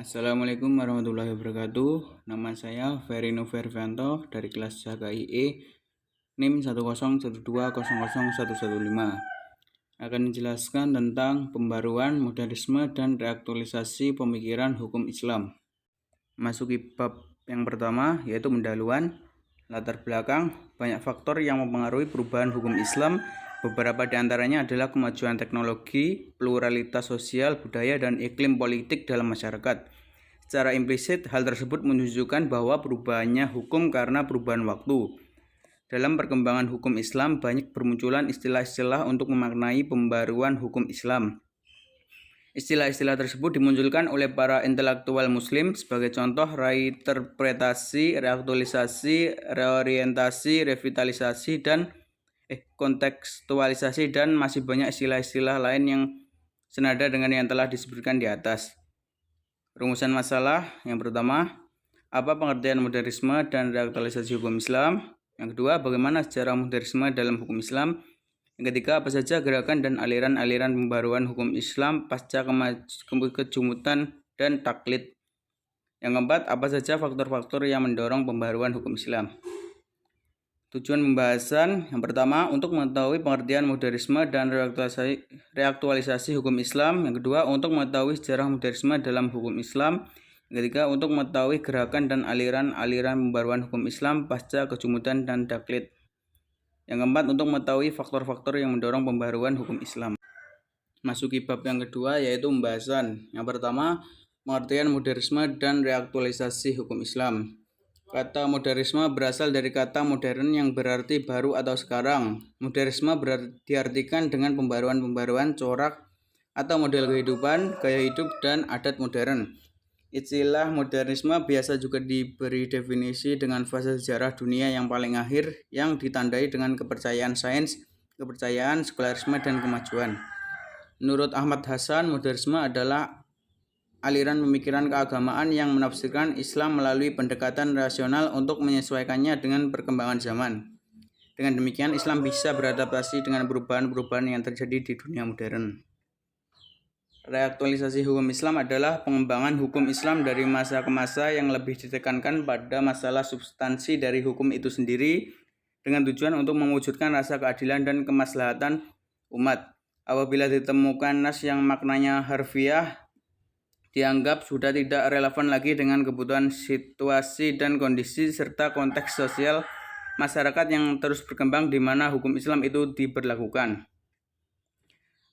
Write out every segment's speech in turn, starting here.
Assalamualaikum warahmatullahi wabarakatuh. Nama saya Verino Vervanto dari kelas Jaga IE NIM 101200115. Akan menjelaskan tentang pembaruan, modernisme, dan reaktualisasi pemikiran hukum Islam. Masuki bab yang pertama, yaitu pendahuluan. Latar belakang, banyak faktor yang mempengaruhi perubahan hukum Islam. Beberapa di antaranya adalah kemajuan teknologi, pluralitas sosial, budaya, dan iklim politik dalam masyarakat. Secara implisit, hal tersebut menunjukkan bahwa perubahannya hukum karena perubahan waktu. Dalam perkembangan hukum Islam, banyak bermunculan istilah-istilah untuk memaknai pembaruan hukum Islam. Istilah-istilah tersebut dimunculkan oleh para intelektual muslim, sebagai contoh reinterpretasi, reaktualisasi, reorientasi, revitalisasi, dan kontekstualisasi, dan masih banyak istilah-istilah lain yang senada dengan yang telah disebutkan di atas. Rumusan masalah yang pertama, apa pengertian modernisme dan reaktualisasi hukum Islam? Yang kedua, bagaimana sejarah modernisme dalam hukum Islam? Yang ketiga, apa saja gerakan dan aliran-aliran pembaruan hukum Islam pasca kejumutan dan taklid? Yang keempat, apa saja faktor-faktor yang mendorong pembaruan hukum Islam? Tujuan pembahasan yang pertama, untuk mengetahui pengertian modernisme dan reaktualisasi hukum Islam. Yang kedua, untuk mengetahui sejarah modernisme dalam hukum Islam. Yang ketiga, untuk mengetahui gerakan dan aliran-aliran pembaruan hukum Islam pasca kejumutan dan taklid. Yang keempat, untuk mengetahui faktor-faktor yang mendorong pembaruan hukum Islam. Masuki bab yang kedua, yaitu pembahasan. Yang pertama, pengertian modernisme dan reaktualisasi hukum Islam. Kata modernisme berasal dari kata modern yang berarti baru atau sekarang. Modernisme diartikan dengan pembaruan-pembaruan corak atau model kehidupan, gaya hidup, dan adat modern. Istilah modernisme biasa juga diberi definisi dengan fase sejarah dunia yang paling akhir yang ditandai dengan kepercayaan sains, kepercayaan, sekularisme, dan kemajuan. Menurut Ahmad Hasan, modernisme adalah aliran pemikiran keagamaan yang menafsirkan Islam melalui pendekatan rasional untuk menyesuaikannya dengan perkembangan zaman. Dengan demikian, Islam bisa beradaptasi dengan perubahan-perubahan yang terjadi di dunia modern. Reaktualisasi hukum Islam adalah pengembangan hukum Islam dari masa ke masa yang lebih ditekankan pada masalah substansi dari hukum itu sendiri, dengan tujuan untuk mewujudkan rasa keadilan dan kemaslahatan umat. Apabila ditemukan nas yang maknanya harfiah, dianggap sudah tidak relevan lagi dengan kebutuhan situasi dan kondisi serta konteks sosial masyarakat yang terus berkembang di mana hukum Islam itu diberlakukan.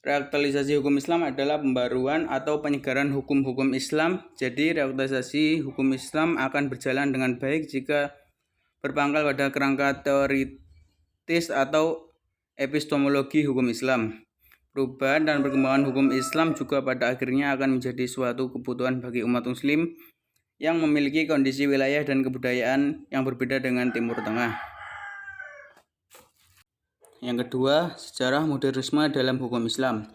Reaktualisasi hukum Islam adalah pembaruan atau penyegaran hukum-hukum Islam. Jadi reaktualisasi hukum Islam akan berjalan dengan baik jika berpangkal pada kerangka teoritis atau epistemologi hukum Islam. Perubahan dan perkembangan hukum Islam juga pada akhirnya akan menjadi suatu kebutuhan bagi umat muslim yang memiliki kondisi wilayah dan kebudayaan yang berbeda dengan Timur Tengah. Yang kedua, sejarah modernisme dalam hukum Islam.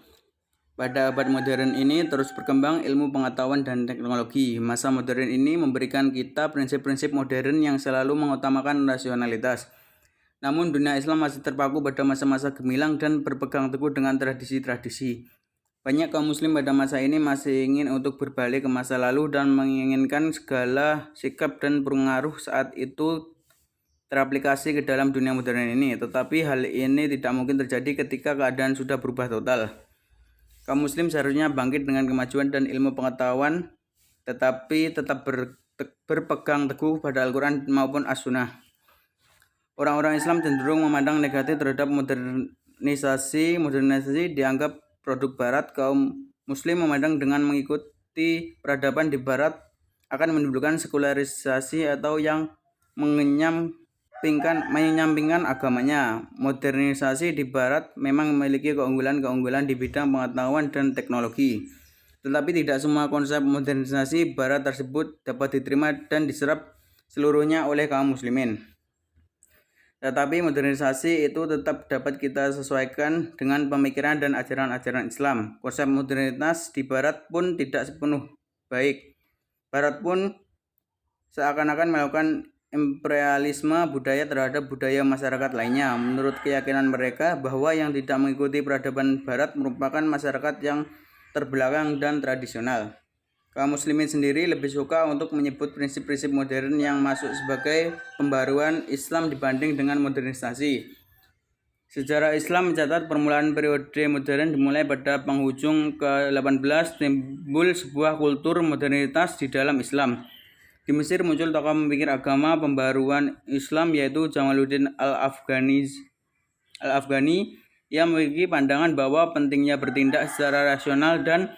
Pada abad modern ini terus berkembang ilmu pengetahuan dan teknologi. Masa modern ini memberikan kita prinsip-prinsip modern yang selalu mengutamakan rasionalitas. Namun dunia Islam masih terpaku pada masa-masa gemilang dan berpegang teguh dengan tradisi-tradisi. Banyak kaum muslim pada masa ini masih ingin untuk berbalik ke masa lalu dan menginginkan segala sikap dan pengaruh saat itu teraplikasi ke dalam dunia modern ini. Tetapi hal ini tidak mungkin terjadi ketika keadaan sudah berubah total. Kaum muslim seharusnya bangkit dengan kemajuan dan ilmu pengetahuan, tetapi tetap berpegang teguh pada Al-Quran maupun As-Sunnah. Orang-orang Islam cenderung memandang negatif terhadap modernisasi dianggap produk Barat. Kaum Muslim memandang dengan mengikuti peradaban di Barat akan menimbulkan sekularisasi atau yang menyampingkan agamanya. Modernisasi di Barat memang memiliki keunggulan-keunggulan di bidang pengetahuan dan teknologi. Tetapi tidak semua konsep modernisasi Barat tersebut dapat diterima dan diserap seluruhnya oleh kaum muslimin. Tetapi modernisasi itu tetap dapat kita sesuaikan dengan pemikiran dan ajaran-ajaran Islam. Konsep modernitas di Barat pun tidak sepenuh baik. Barat pun seakan-akan melakukan imperialisme budaya terhadap budaya masyarakat lainnya. Menurut keyakinan mereka bahwa yang tidak mengikuti peradaban Barat merupakan masyarakat yang terbelakang dan tradisional. Kaum muslimin sendiri lebih suka untuk menyebut prinsip-prinsip modern yang masuk sebagai pembaruan Islam dibanding dengan modernisasi. Sejarah Islam mencatat permulaan periode modern dimulai pada penghujung ke-18, timbul sebuah kultur modernitas di dalam Islam. Di Mesir muncul tokoh pemikir agama pembaruan Islam yaitu Jamaluddin Al-Afghani yang memiliki pandangan bahwa pentingnya bertindak secara rasional dan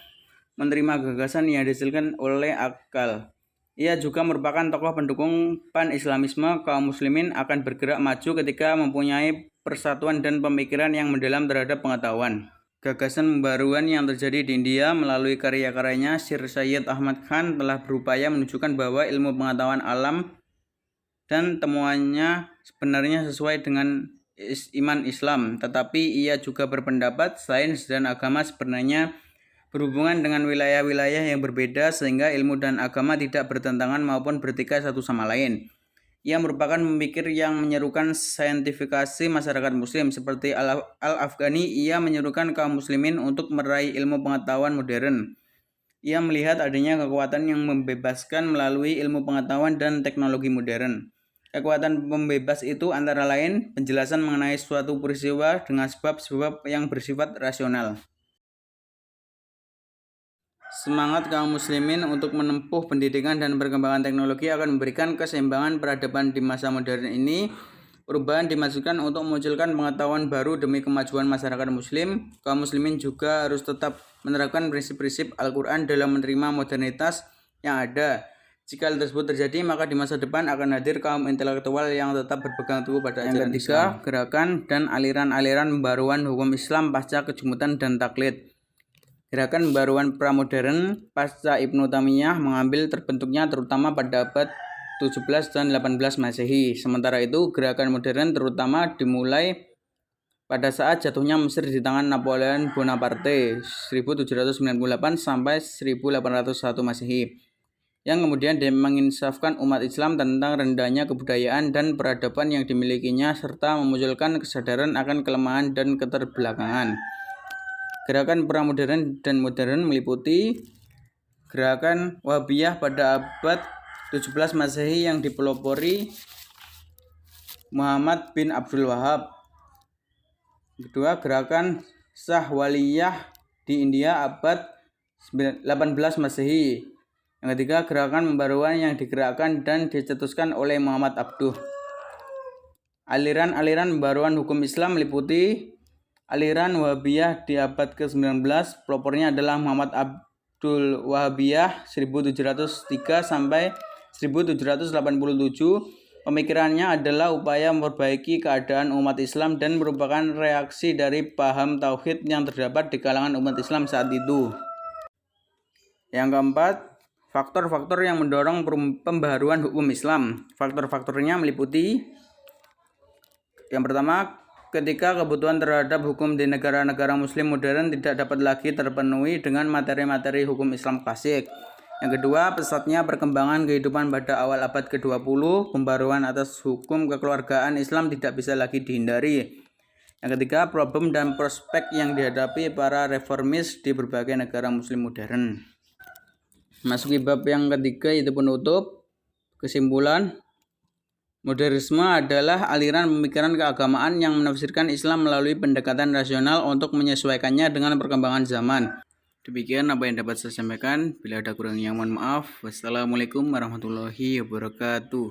menerima gagasan yang dihasilkan oleh akal. Ia juga merupakan tokoh pendukung pan-Islamisme. Kaum muslimin akan bergerak maju ketika mempunyai persatuan dan pemikiran yang mendalam terhadap pengetahuan. Gagasan pembaruan yang terjadi di India melalui karya-karyanya, Sir Syed Ahmad Khan telah berupaya menunjukkan bahwa ilmu pengetahuan alam dan temuannya sebenarnya sesuai dengan iman Islam, tetapi ia juga berpendapat sains dan agama sebenarnya berhubungan dengan wilayah-wilayah yang berbeda sehingga ilmu dan agama tidak bertentangan maupun bertikai satu sama lain. Ia merupakan pemikir yang menyerukan saintifikasi masyarakat muslim. Seperti Al-Afghani, ia menyerukan kaum muslimin untuk meraih ilmu pengetahuan modern. Ia melihat adanya kekuatan yang membebaskan melalui ilmu pengetahuan dan teknologi modern. Kekuatan pembebas itu antara lain penjelasan mengenai suatu peristiwa dengan sebab-sebab yang bersifat rasional. Semangat kaum muslimin untuk menempuh pendidikan dan perkembangan teknologi akan memberikan keseimbangan peradaban di masa modern ini. Perubahan dimaksudkan untuk memunculkan pengetahuan baru demi kemajuan masyarakat muslim. Kaum muslimin juga harus tetap menerapkan prinsip-prinsip Al-Quran dalam menerima modernitas yang ada. Jika hal tersebut terjadi, maka di masa depan akan hadir kaum intelektual yang tetap berpegang teguh pada ajaran Islam. Gerakan dan aliran-aliran pembaruan hukum Islam pasca kejumutan dan taklid. Gerakan pembaruan pramodern pasca Ibnu Taimiyah mengambil terbentuknya terutama pada abad 17 dan 18 Masehi. Sementara itu, gerakan modern terutama dimulai pada saat jatuhnya Mesir di tangan Napoleon Bonaparte 1798 sampai 1801 Masehi, yang kemudian menginsafkan umat Islam tentang rendahnya kebudayaan dan peradaban yang dimilikinya serta memunculkan kesadaran akan kelemahan dan keterbelakangan. Gerakan pramodern dan modern meliputi gerakan Wahabiyah pada abad 17 Masehi yang dipelopori Muhammad bin Abdul Wahab. Kedua, gerakan Syahwaliyah di India abad 18 Masehi. Yang ketiga, gerakan pembaruan yang digerakkan dan dicetuskan oleh Muhammad Abduh. Aliran-aliran pembaruan hukum Islam meliputi aliran Wahabiyah di abad ke-19, pelopornya adalah Muhammad Abdul Wahabiyah 1703 sampai 1787. Pemikirannya adalah upaya memperbaiki keadaan umat Islam dan merupakan reaksi dari paham tauhid yang terdapat di kalangan umat Islam saat itu. Yang keempat, faktor-faktor yang mendorong pembaharuan hukum Islam. Faktor-faktornya meliputi yang pertama, ketika kebutuhan terhadap hukum di negara-negara muslim modern tidak dapat lagi terpenuhi dengan materi-materi hukum Islam klasik. Yang kedua, pesatnya perkembangan kehidupan pada awal abad ke-20, pembaruan atas hukum kekeluargaan Islam tidak bisa lagi dihindari. Yang ketiga, problem dan prospek yang dihadapi para reformis di berbagai negara muslim modern. Masuki bab yang ketiga, yaitu penutup. Kesimpulan, modernisme adalah aliran pemikiran keagamaan yang menafsirkan Islam melalui pendekatan rasional untuk menyesuaikannya dengan perkembangan zaman. Demikian apa yang dapat saya sampaikan. Bila ada kurangnya mohon maaf. Wassalamualaikum warahmatullahi wabarakatuh.